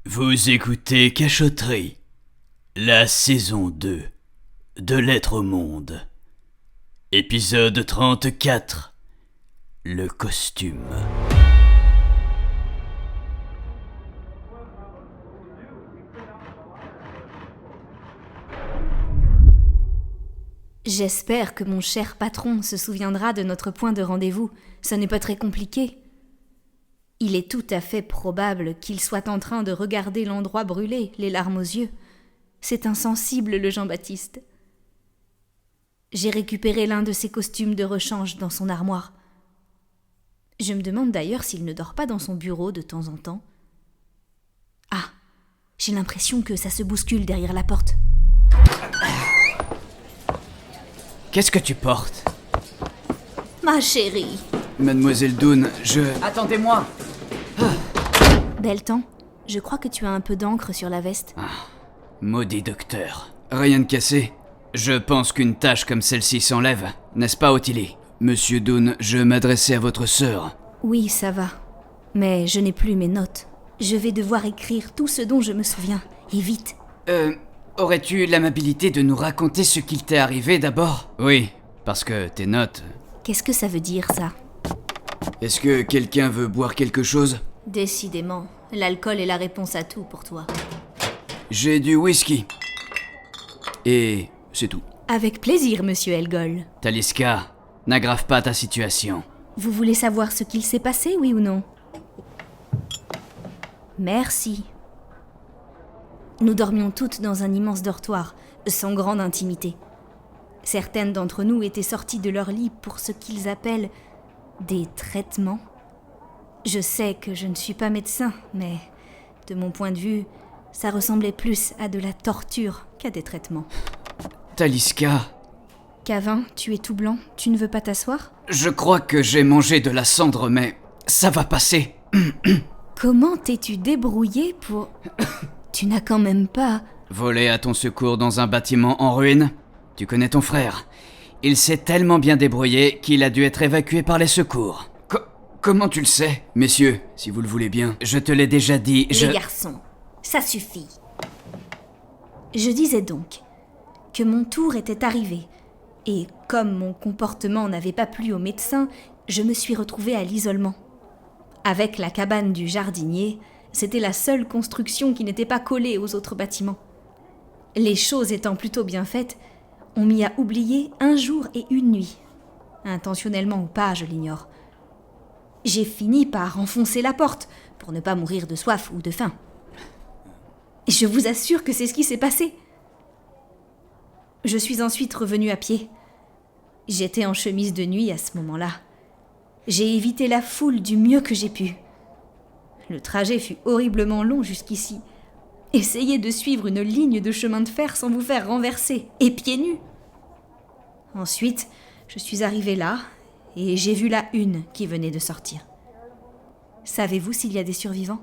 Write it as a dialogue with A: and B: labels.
A: Vous écoutez Cachotterie, la saison 2 de L'être au monde. Épisode 34. Le costume.
B: J'espère que mon cher patron se souviendra de notre point de rendez-vous. Ce n'est pas très compliqué. Il est tout à fait probable qu'il soit en train de regarder l'endroit brûlé, les larmes aux yeux. C'est insensible, le Jean-Baptiste. J'ai récupéré l'un de ses costumes de rechange dans son armoire. Je me demande d'ailleurs s'il ne dort pas dans son bureau de temps en temps. Ah, j'ai l'impression que ça se bouscule derrière la porte.
A: Qu'est-ce que tu portes?
B: Ma chérie.
A: Mademoiselle Doone,
C: Attendez-moi!
B: Beltan, je crois que tu as un peu d'encre sur la veste.
A: Maudit docteur. Rien de cassé. Je pense qu'une tâche comme celle-ci s'enlève, n'est-ce pas, Ottilie? Monsieur Doone, je m'adressais à votre sœur.
B: Oui, ça va. Mais je n'ai plus mes notes. Je vais devoir écrire tout ce dont je me souviens. Et vite.
A: Aurais-tu l'amabilité de nous raconter ce qu'il t'est arrivé d'abord? Oui, parce que tes notes...
B: Qu'est-ce que ça veut dire, ça?
A: Est-ce que quelqu'un veut boire quelque chose?
B: Décidément, l'alcool est la réponse à tout pour toi.
A: J'ai du whisky. Et c'est tout.
B: Avec plaisir, monsieur Elgol.
A: Taliska, n'aggrave pas ta situation.
B: Vous voulez savoir ce qu'il s'est passé, oui ou non? Merci. Nous dormions toutes dans un immense dortoir, sans grande intimité. Certaines d'entre nous étaient sorties de leur lit pour ce qu'ils appellent des traitements. Je sais que je ne suis pas médecin, mais de mon point de vue, ça ressemblait plus à de la torture qu'à des traitements.
A: Taliska,
B: Cavin, tu es tout blanc, tu ne veux pas t'asseoir?
A: je crois que j'ai mangé de la cendre, mais ça va passer.
B: Comment t'es-tu débrouillé pour... Tu n'as quand même pas...
A: Voler à ton secours dans un bâtiment en ruine? Tu connais ton frère. Il s'est tellement bien débrouillé qu'il a dû être évacué par les secours. Comment tu le sais? Messieurs, si vous le voulez bien, je te l'ai déjà dit,
B: Les garçons, ça suffit. Je disais donc que mon tour était arrivé, et comme mon comportement n'avait pas plu au médecin, je me suis retrouvée à l'isolement. Avec la cabane du jardinier, c'était la seule construction qui n'était pas collée aux autres bâtiments. Les choses étant plutôt bien faites, on m'y a oublié un jour et une nuit. Intentionnellement ou pas, je l'ignore. J'ai fini par enfoncer la porte, pour ne pas mourir de soif ou de faim. Je vous assure que c'est ce qui s'est passé. Je suis ensuite revenue à pied. J'étais en chemise de nuit à ce moment-là. J'ai évité la foule du mieux que j'ai pu. Le trajet fut horriblement long jusqu'ici. Essayez de suivre une ligne de chemin de fer sans vous faire renverser, et pieds nus. Ensuite, je suis arrivée là, et j'ai vu la une qui venait de sortir. Savez-vous s'il y a des survivants ?